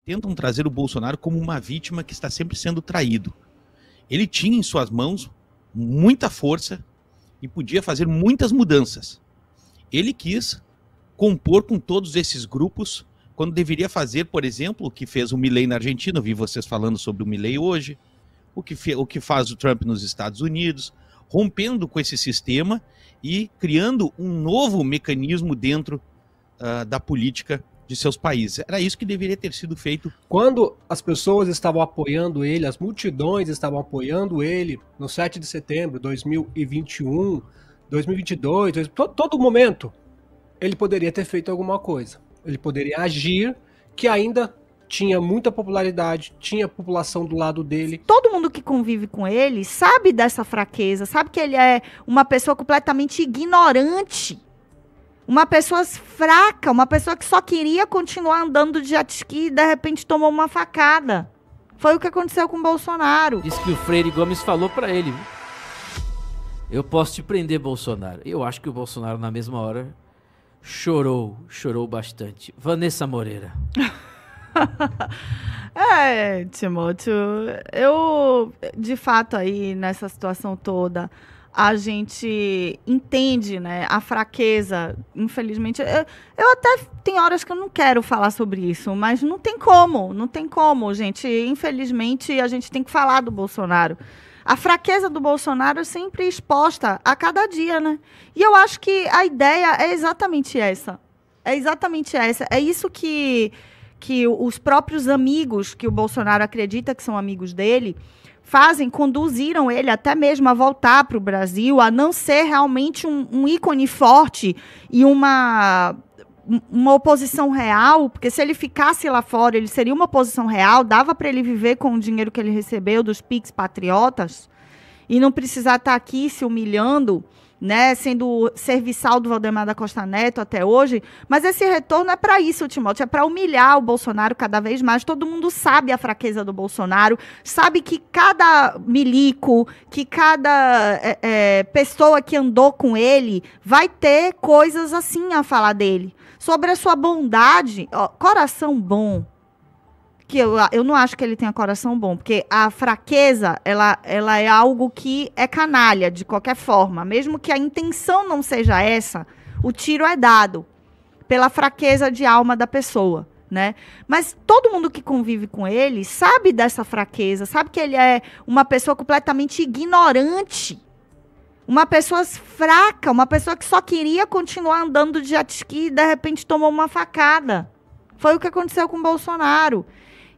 tentam trazer o Bolsonaro como uma vítima que está sempre sendo traído. Ele tinha em suas mãos muita força e podia fazer muitas mudanças. Ele quis compor com todos esses grupos, quando deveria fazer, por exemplo, o que fez o Milei na Argentina. Eu vi vocês falando sobre o Milei hoje, o que faz o Trump nos Estados Unidos, rompendo com esse sistema e criando um novo mecanismo dentro da política de seus países. Era isso que deveria ter sido feito. Quando as pessoas estavam apoiando ele, as multidões estavam apoiando ele no 7 de setembro de 2021, 2022, todo momento, ele poderia ter feito alguma coisa. Ele poderia agir, que ainda tinha muita popularidade, tinha população do lado dele. Todo mundo que convive com ele sabe dessa fraqueza, sabe que ele é uma pessoa completamente ignorante, uma pessoa fraca, uma pessoa que só queria continuar andando de jet ski e de repente tomou uma facada. Foi o que aconteceu com o Bolsonaro. Diz que o Freire Gomes falou pra ele: eu posso te prender, Bolsonaro. Eu acho que o Bolsonaro, na mesma hora, chorou bastante. Vanessa Moreira. Timóteo, eu, de fato, aí, nessa situação toda, a gente entende, né, a fraqueza, infelizmente. Eu até, tem horas que eu não quero falar sobre isso, mas não tem como, gente. Infelizmente, a gente tem que falar do Bolsonaro. A fraqueza do Bolsonaro é sempre exposta a cada dia, né? E eu acho que a ideia é exatamente essa. É isso que os próprios amigos que o Bolsonaro acredita que são amigos dele conduziram ele até mesmo a voltar para o Brasil, a não ser realmente um ícone forte e uma oposição real, porque se ele ficasse lá fora, ele seria uma oposição real, dava para ele viver com o dinheiro que ele recebeu dos PIX patriotas e não precisar estar aqui se humilhando, né, sendo serviçal do Valdemar da Costa Neto até hoje. Mas esse retorno é para isso, Timóteo, é para humilhar o Bolsonaro cada vez mais. Todo mundo sabe a fraqueza do Bolsonaro, sabe que cada milico, que cada pessoa que andou com ele vai ter coisas assim a falar dele. Sobre a sua bondade, coração bom, que eu não acho que ele tenha coração bom, porque a fraqueza, ela é algo que é canalha, de qualquer forma. Mesmo que a intenção não seja essa, o tiro é dado pela fraqueza de alma da pessoa, né? Mas todo mundo que convive com ele sabe dessa fraqueza, sabe que ele é uma pessoa completamente ignorante, uma pessoa fraca, uma pessoa que só queria continuar andando de jet ski e de repente tomou uma facada. Foi o que aconteceu com o Bolsonaro.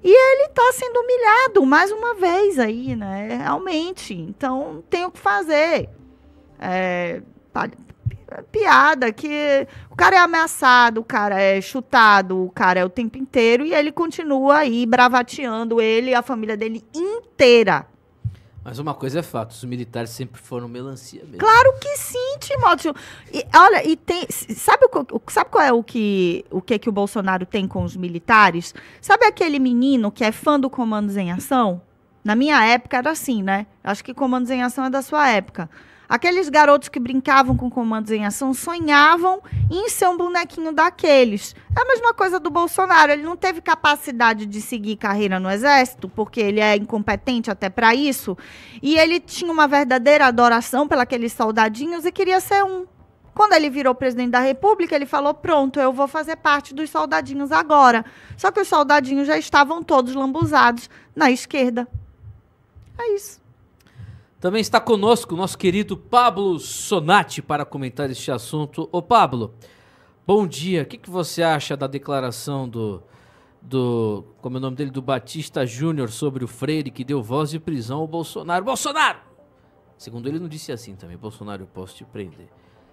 E ele está sendo humilhado mais uma vez aí, né? Realmente. Então, não tem o que fazer. Piada que o cara é ameaçado, o cara é chutado, o cara é o tempo inteiro e ele continua aí bravateando ele e a família dele inteira. Mas uma coisa é fato, os militares sempre foram melancia mesmo. Claro que sim, Timóteo. E, olha, sabe qual é o que o Bolsonaro tem com os militares? Sabe aquele menino que é fã do Comandos em Ação? Na minha época era assim, né? Acho que Comandos em Ação é da sua época. Aqueles garotos que brincavam com Comandos em Ação sonhavam em ser um bonequinho daqueles. É a mesma coisa do Bolsonaro. Ele não teve capacidade de seguir carreira no Exército, porque ele é incompetente até para isso. E ele tinha uma verdadeira adoração pelos soldadinhos e queria ser um. Quando ele virou presidente da República, ele falou, pronto, eu vou fazer parte dos soldadinhos agora. Só que os soldadinhos já estavam todos lambuzados na esquerda. É isso. Também está conosco o nosso querido Pablo Sonati para comentar este assunto. Ô Pablo, bom dia. O que você acha da declaração como é o nome dele, do Batista Júnior sobre o Freire que deu voz de prisão ao Bolsonaro? Bolsonaro! Segundo ele, não disse assim também. Bolsonaro, eu posso te prender.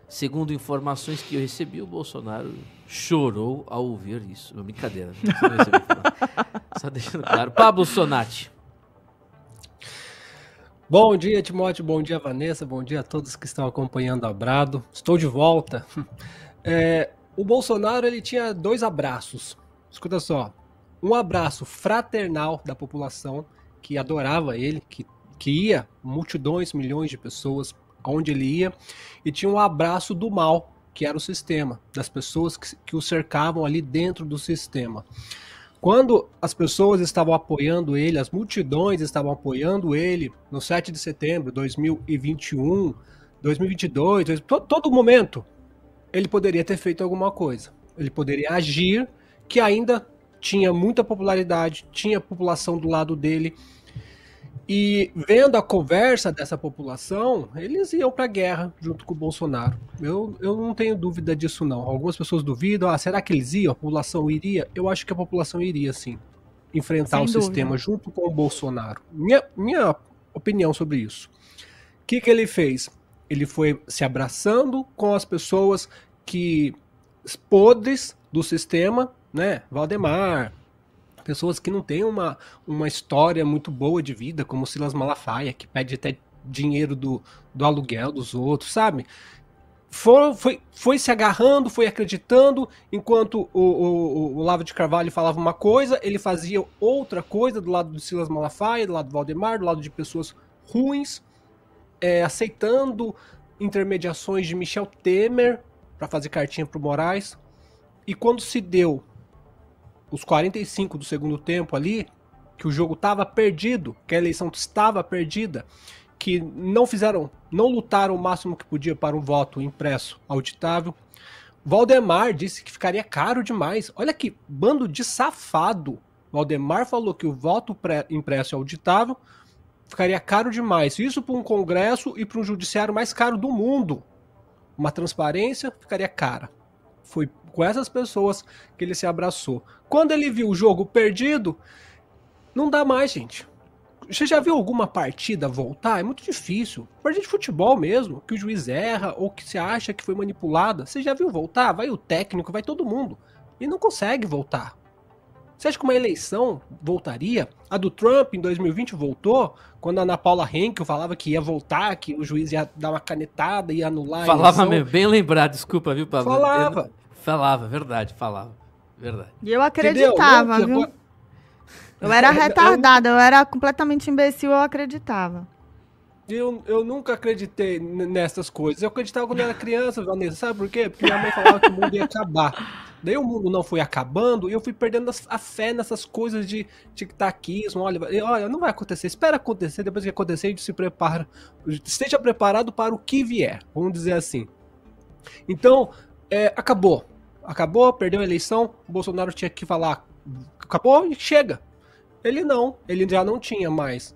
Segundo informações que eu recebi, o Bolsonaro chorou ao ouvir isso. Brincadeira. Só deixando claro. Pablo Sonati. Bom dia, Timóteo, bom dia, Vanessa, bom dia a todos que estão acompanhando a Brado. Estou de volta. O Bolsonaro, ele tinha 2 abraços. Escuta só, um abraço fraternal da população que adorava ele, que ia multidões, milhões de pessoas aonde ele ia, e tinha um abraço do mal, que era o sistema, das pessoas que o cercavam ali dentro do sistema. Quando as pessoas estavam apoiando ele, as multidões estavam apoiando ele no 7 de setembro de 2021, 2022, todo momento, ele poderia ter feito alguma coisa. Ele poderia agir, que ainda tinha muita popularidade, tinha população do lado dele. E vendo a conversa dessa população, eles iam para a guerra junto com o Bolsonaro. Eu não tenho dúvida disso, não. Algumas pessoas duvidam. Será que eles iam? A população iria? Eu acho que a população iria, sim, enfrentar Sem o dúvida. sistema junto com o Bolsonaro. Minha opinião sobre isso. O que ele fez? Ele foi se abraçando com as pessoas que podres do sistema, né? Valdemar, pessoas que não têm uma história muito boa de vida, como Silas Malafaia, que pede até dinheiro do aluguel dos outros, sabe? Foi se agarrando, foi acreditando, enquanto o Olavo de Carvalho falava uma coisa, ele fazia outra coisa do lado do Silas Malafaia, do lado do Valdemar, do lado de pessoas ruins, aceitando intermediações de Michel Temer para fazer cartinha pro Moraes. E quando se deu os 45 do segundo tempo ali, que o jogo estava perdido, que a eleição estava perdida, que não lutaram o máximo que podia para um voto impresso auditável, Valdemar disse que ficaria caro demais. Olha que bando de safado. Valdemar falou que o voto impresso auditável ficaria caro demais. Isso para um Congresso e para um judiciário mais caro do mundo. Uma transparência ficaria cara. Foi com essas pessoas que ele se abraçou. Quando ele viu o jogo perdido, não dá mais, gente. Você já viu alguma partida voltar? É muito difícil. Partida de futebol mesmo, que o juiz erra ou que você acha que foi manipulada. Você já viu voltar? Vai o técnico, vai todo mundo. E não consegue voltar. Você acha que uma eleição voltaria? A do Trump em 2020 voltou? Quando a Ana Paula Henkel falava que ia voltar, que o juiz ia dar uma canetada, ia anular a Falava eleição. mesmo, bem lembrado, desculpa, viu, Pablo? Falava. Falava, verdade, falava. Verdade. E eu acreditava, Entendeu? viu? Eu era retardada, eu era completamente imbecil, eu acreditava. Eu nunca acreditei nessas coisas. Eu acreditava quando eu era criança, Vanessa. Sabe por quê? Porque minha mãe falava que o mundo ia acabar. Daí o mundo não foi acabando e eu fui perdendo a fé nessas coisas de tic-taquismo. Olha, não vai acontecer. Espera acontecer, depois que acontecer a gente se prepara. Esteja preparado para o que vier, vamos dizer assim. Então, acabou. Acabou, perdeu a eleição. O Bolsonaro tinha que falar, acabou e chega. Ele não, ele já não tinha mais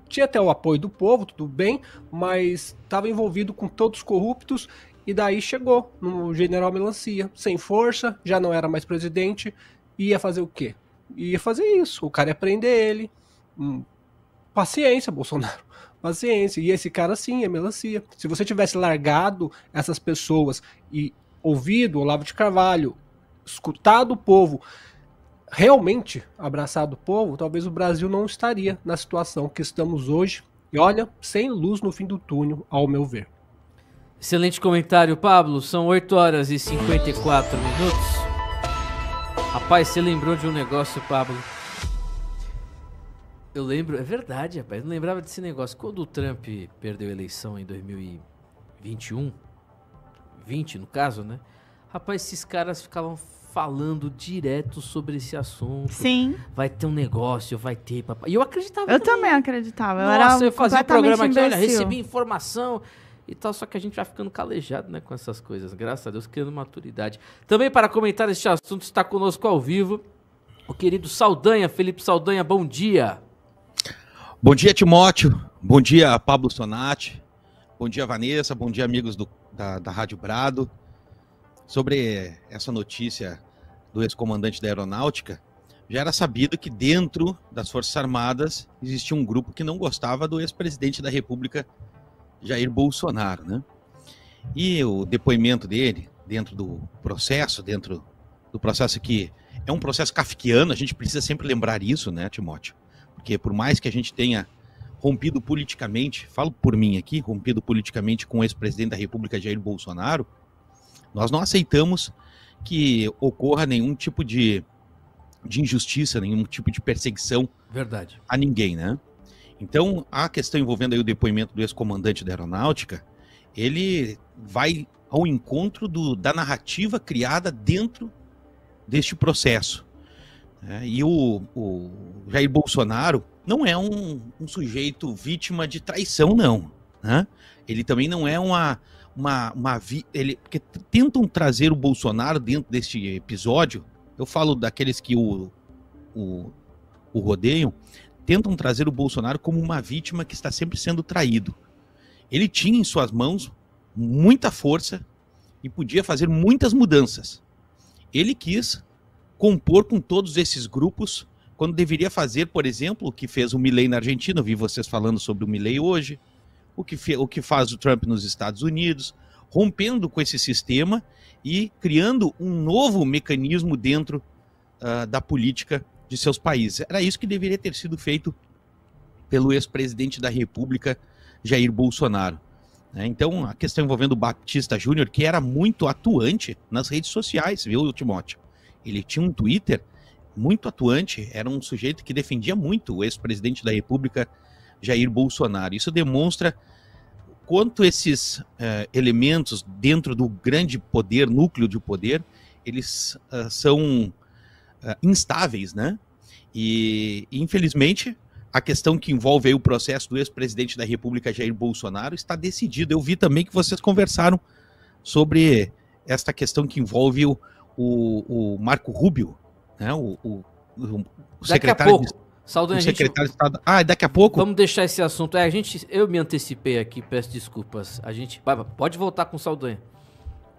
tinha até o apoio do povo, tudo bem, mas estava envolvido com todos os corruptos, e daí chegou no general Melancia, sem força, já não era mais presidente, ia fazer o quê? Ia fazer isso, o cara ia prender ele. Paciência, Bolsonaro, paciência. E esse cara sim é Melancia. Se você tivesse largado essas pessoas e ouvido o Olavo de Carvalho, escutado o povo, realmente abraçado o povo, talvez o Brasil não estaria na situação que estamos hoje. E olha, sem luz no fim do túnel, ao meu ver. Excelente comentário, Pablo. São 8 horas e 54 minutos. Rapaz, você lembrou de um negócio, Pablo? Eu lembro, é verdade, rapaz. Eu não lembrava desse negócio. Quando o Trump perdeu a eleição em 2021, 20 no caso, né? Rapaz, esses caras ficavam falando direto sobre esse assunto. Sim. Vai ter um negócio, vai ter... Papai. E eu acreditava. Eu também acreditava. Nossa, eu fazia o programa aqui, olha, imbecil. recebi informação e tal, só que a gente vai ficando calejado, né, com essas coisas. Graças a Deus, criando maturidade. Também para comentar este assunto, está conosco ao vivo o querido Saldanha, Felipe Saldanha, bom dia. Bom dia, Timóteo. Bom dia, Pablo Sonatti. Bom dia, Vanessa. Bom dia, amigos da Rádio Brado. Sobre essa notícia do ex-comandante da Aeronáutica, já era sabido que dentro das Forças Armadas existia um grupo que não gostava do ex-presidente da República, Jair Bolsonaro, né? E o depoimento dele, dentro do processo que é um processo kafkiano, a gente precisa sempre lembrar isso, né, Timóteo? Porque por mais que a gente tenha rompido politicamente, falo por mim aqui, rompido politicamente com o ex-presidente da República, Jair Bolsonaro, nós não aceitamos que ocorra nenhum tipo de injustiça, nenhum tipo de perseguição Verdade. A ninguém, né? Então, a questão envolvendo aí o depoimento do ex-comandante da Aeronáutica, ele vai ao encontro da narrativa criada dentro deste processo. E o Jair Bolsonaro não é um sujeito vítima de traição, não. Né? Ele também não é porque tentam trazer o Bolsonaro dentro deste episódio. Eu falo daqueles que o rodeiam, tentam trazer o Bolsonaro como uma vítima que está sempre sendo traído. Ele tinha em suas mãos muita força e podia fazer muitas mudanças. Ele quis compor com todos esses grupos, quando deveria fazer, por exemplo, o que fez o Milei na Argentina. Eu vi vocês falando sobre o Milei hoje, o que faz o Trump nos Estados Unidos, rompendo com esse sistema e criando um novo mecanismo dentro da política de seus países. Era isso que deveria ter sido feito pelo ex-presidente da República, Jair Bolsonaro. Então, a questão envolvendo o Batista Júnior, que era muito atuante nas redes sociais, viu, Timóteo? Ele tinha um Twitter muito atuante, era um sujeito que defendia muito o ex-presidente da República, Jair Bolsonaro. Isso demonstra quanto esses elementos dentro do grande poder, núcleo de poder, eles são instáveis, né? E, infelizmente, a questão que envolve aí o processo do ex-presidente da República, Jair Bolsonaro, está decidido. Eu vi também que vocês conversaram sobre esta questão que envolve o Marco Rubio, né? O secretário... Daqui a pouco. Saldanha, secretário de Estado... daqui a pouco? Vamos deixar esse assunto. Eu me antecipei aqui, peço desculpas. Pode voltar com o Saldanha.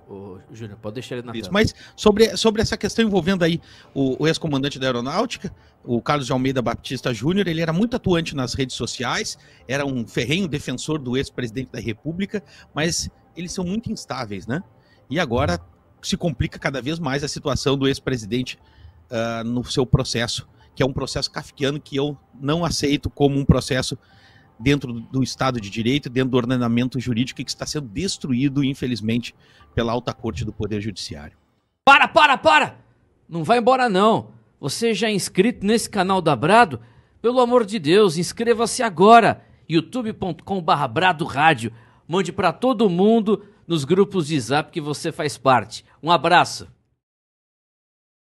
Ô, Júnior, pode deixar ele na tela. Mas sobre essa questão envolvendo aí o ex-comandante da Aeronáutica, o Carlos de Almeida Batista Júnior, ele era muito atuante nas redes sociais, era um ferrenho defensor do ex-presidente da República, mas eles são muito instáveis, né? E agora se complica cada vez mais a situação do ex-presidente no seu processo, que é um processo kafkiano que eu não aceito como um processo dentro do Estado de Direito, dentro do ordenamento jurídico, que está sendo destruído, infelizmente, pela alta corte do Poder Judiciário. Para! Não vai embora, não. Você já é inscrito nesse canal da Brado? Pelo amor de Deus, inscreva-se agora. youtube.com/Brado Rádio. Mande para todo mundo nos grupos de Zap que você faz parte. Um abraço.